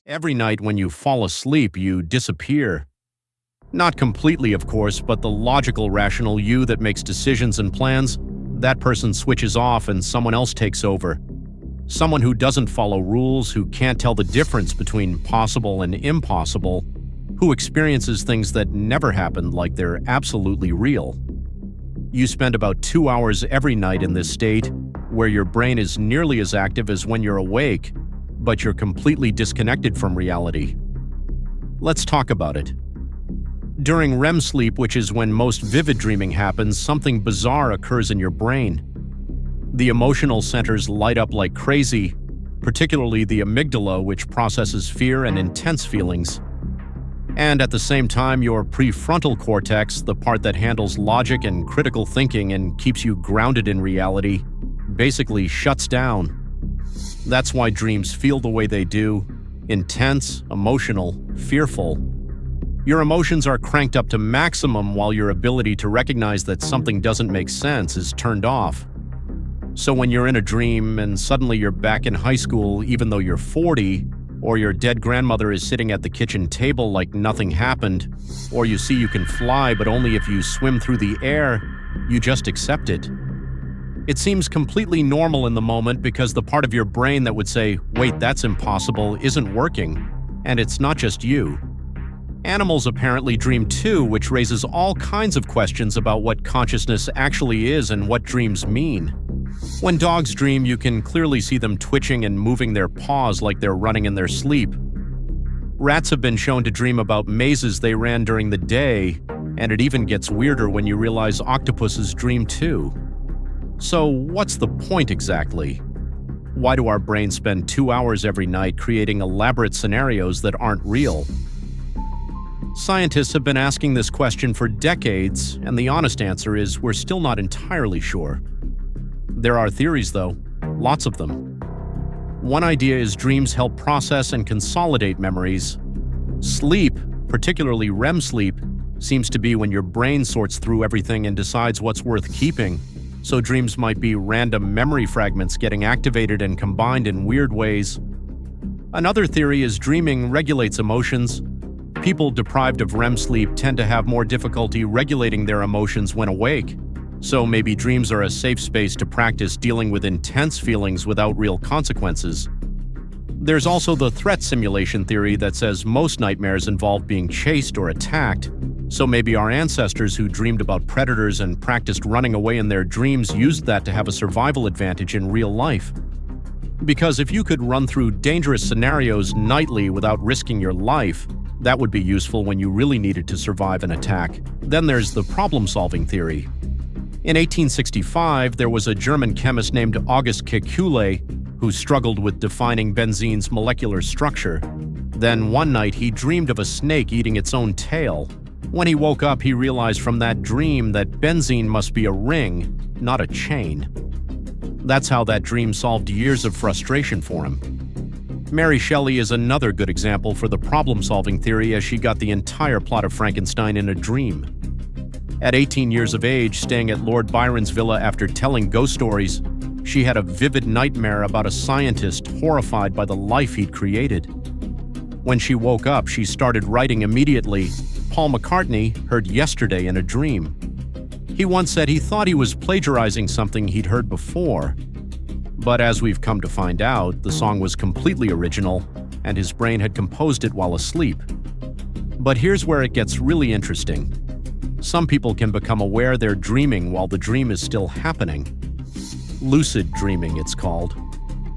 Every night when you fall asleep, you disappear. Not completely, of course, but the logical, rational you that makes decisions and plans, that person switches off and someone else takes over. Someone who doesn't follow rules, who can't tell the difference between possible and impossible, who experiences things that never happened like they're absolutely real. You spend about 2 hours every night in this state, where your brain is nearly as active as when you're awake, but you're completely disconnected from reality. Let's talk about it. During REM sleep, which is when most vivid dreaming happens, something bizarre occurs in your brain. The emotional centers light up like crazy, particularly the amygdala, which processes fear and intense feelings. And at the same time, your prefrontal cortex, the part that handles logic and critical thinking and keeps you grounded in reality, basically shuts down. That's why dreams feel the way they do: intense, emotional, fearful. Your emotions are cranked up to maximum while your ability to recognize that something doesn't make sense is turned off. So when you're in a dream and suddenly you're back in high school even though you're 40, or your dead grandmother is sitting at the kitchen table like nothing happened, or you see you can fly but only if you swim through the air, you just accept it. It seems completely normal in the moment because the part of your brain that would say, "Wait, that's impossible," isn't working. And it's not just you. Animals apparently dream too, which raises all kinds of questions about what consciousness actually is and what dreams mean. When dogs dream, you can clearly see them twitching and moving their paws like they're running in their sleep. Rats have been shown to dream about mazes they ran during the day, and it even gets weirder when you realize octopuses dream too. So what's the point exactly? Why do our brains spend 2 hours every night creating elaborate scenarios that aren't real? Scientists have been asking this question for decades, and the honest answer is we're still not entirely sure. There are theories, though, lots of them. One idea is dreams help process and consolidate memories. Sleep, particularly REM sleep, seems to be when your brain sorts through everything and decides what's worth keeping. So dreams might be random memory fragments getting activated and combined in weird ways. Another theory is dreaming regulates emotions. People deprived of REM sleep tend to have more difficulty regulating their emotions when awake. So maybe dreams are a safe space to practice dealing with intense feelings without real consequences. There's also the threat simulation theory that says most nightmares involve being chased or attacked. So maybe our ancestors who dreamed about predators and practiced running away in their dreams used that to have a survival advantage in real life. Because if you could run through dangerous scenarios nightly without risking your life, that would be useful when you really needed to survive an attack. Then there's the problem-solving theory. In 1865, there was a German chemist named August Kekule who struggled with defining benzene's molecular structure. Then one night he dreamed of a snake eating its own tail. When he woke up, he realized from that dream that benzene must be a ring, not a chain. That's how that dream solved years of frustration for him. Mary Shelley is another good example for the problem-solving theory, as she got the entire plot of Frankenstein in a dream. At 18 years of age, staying at Lord Byron's villa after telling ghost stories, she had a vivid nightmare about a scientist horrified by the life he'd created. When she woke up, she started writing immediately. Paul McCartney heard Yesterday in a dream. He once said he thought he was plagiarizing something he'd heard before. But as we've come to find out, the song was completely original, and his brain had composed it while asleep. But here's where it gets really interesting. Some people can become aware they're dreaming while the dream is still happening. Lucid dreaming, it's called.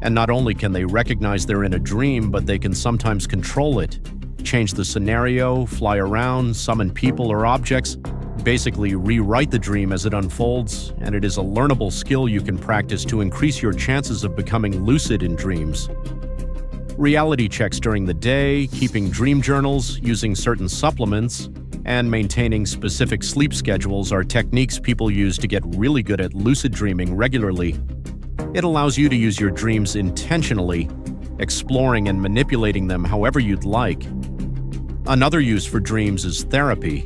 And not only can they recognize they're in a dream, but they can sometimes control it, change the scenario, fly around, summon people or objects, basically rewrite the dream as it unfolds, and it is a learnable skill you can practice to increase your chances of becoming lucid in dreams. Reality checks during the day, keeping dream journals, using certain supplements, and maintaining specific sleep schedules are techniques people use to get really good at lucid dreaming regularly. It allows you to use your dreams intentionally, exploring and manipulating them however you'd like. Another use for dreams is therapy.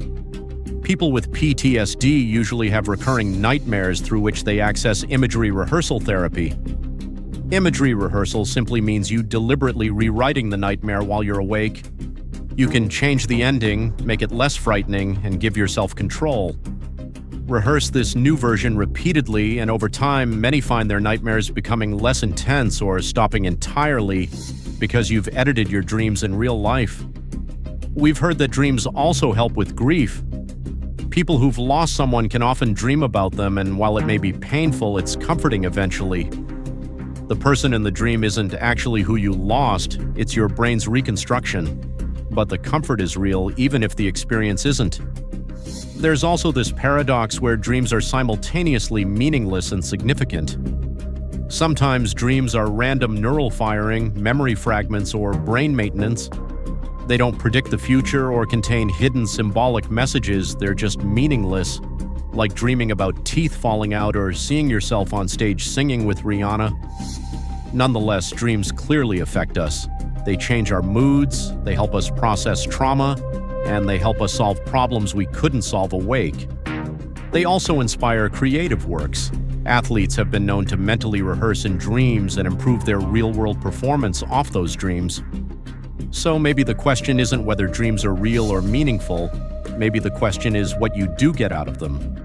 People with PTSD usually have recurring nightmares through which they access imagery rehearsal therapy. Imagery rehearsal simply means you deliberately rewriting the nightmare while you're awake. You can change the ending, make it less frightening, and give yourself control. Rehearse this new version repeatedly, and over time, many find their nightmares becoming less intense or stopping entirely because you've edited your dreams in real life. We've heard that dreams also help with grief. People who've lost someone can often dream about them, and while it may be painful, it's comforting eventually. The person in the dream isn't actually who you lost, it's your brain's reconstruction. But the comfort is real, even if the experience isn't. There's also this paradox where dreams are simultaneously meaningless and significant. Sometimes dreams are random neural firing, memory fragments, or brain maintenance. They don't predict the future or contain hidden symbolic messages, they're just meaningless, like dreaming about teeth falling out or seeing yourself on stage singing with Rihanna. Nonetheless, dreams clearly affect us. They change our moods, they help us process trauma, and they help us solve problems we couldn't solve awake. They also inspire creative works. Athletes have been known to mentally rehearse in dreams and improve their real-world performance off those dreams. So maybe the question isn't whether dreams are real or meaningful, maybe the question is what you do get out of them.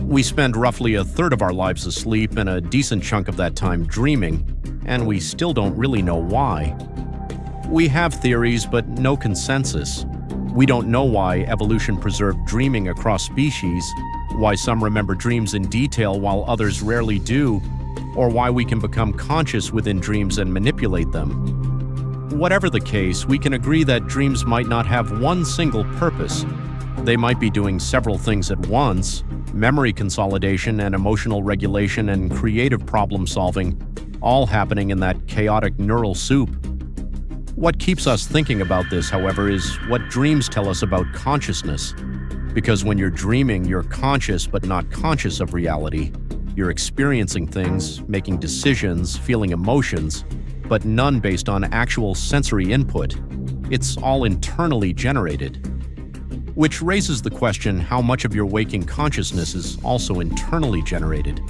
We spend roughly a third of our lives asleep and a decent chunk of that time dreaming, and we still don't really know why. We have theories, but no consensus. We don't know why evolution preserved dreaming across species, why some remember dreams in detail while others rarely do, or why we can become conscious within dreams and manipulate them. Whatever the case, we can agree that dreams might not have one single purpose. They might be doing several things at once: memory consolidation and emotional regulation and creative problem solving, all happening in that chaotic neural soup. What keeps us thinking about this, however, is what dreams tell us about consciousness. Because when you're dreaming, you're conscious but not conscious of reality. You're experiencing things, making decisions, feeling emotions, but none based on actual sensory input. It's all internally generated. Which raises the question, how much of your waking consciousness is also internally generated?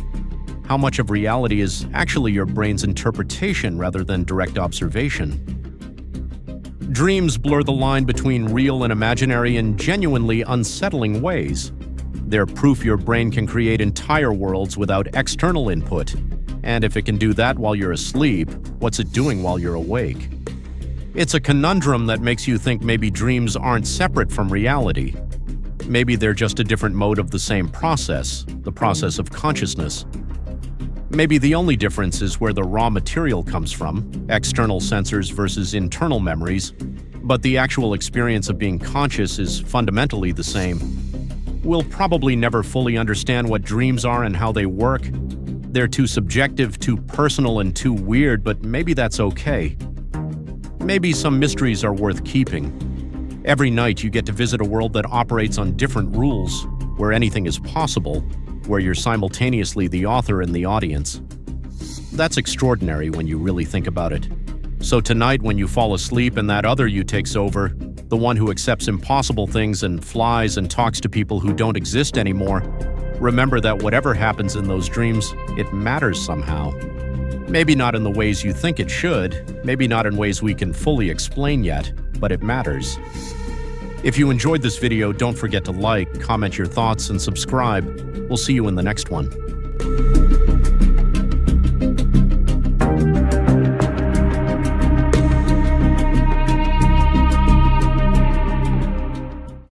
How much of reality is actually your brain's interpretation rather than direct observation? Dreams blur the line between real and imaginary in genuinely unsettling ways. They're proof your brain can create entire worlds without external input. And if it can do that while you're asleep, what's it doing while you're awake? It's a conundrum that makes you think maybe dreams aren't separate from reality. Maybe they're just a different mode of the same process, the process of consciousness. Maybe the only difference is where the raw material comes from, external sensors versus internal memories, but the actual experience of being conscious is fundamentally the same. We'll probably never fully understand what dreams are and how they work. They're too subjective, too personal, and too weird, but maybe that's okay. Maybe some mysteries are worth keeping. Every night you get to visit a world that operates on different rules, where anything is possible, where you're simultaneously the author and the audience. That's extraordinary when you really think about it. So tonight, when you fall asleep and that other you takes over, the one who accepts impossible things and flies and talks to people who don't exist anymore, remember that whatever happens in those dreams, it matters somehow. Maybe not in the ways you think it should, maybe not in ways we can fully explain yet, but it matters. If you enjoyed this video, don't forget to like, comment your thoughts, and subscribe. We'll see you in the next one.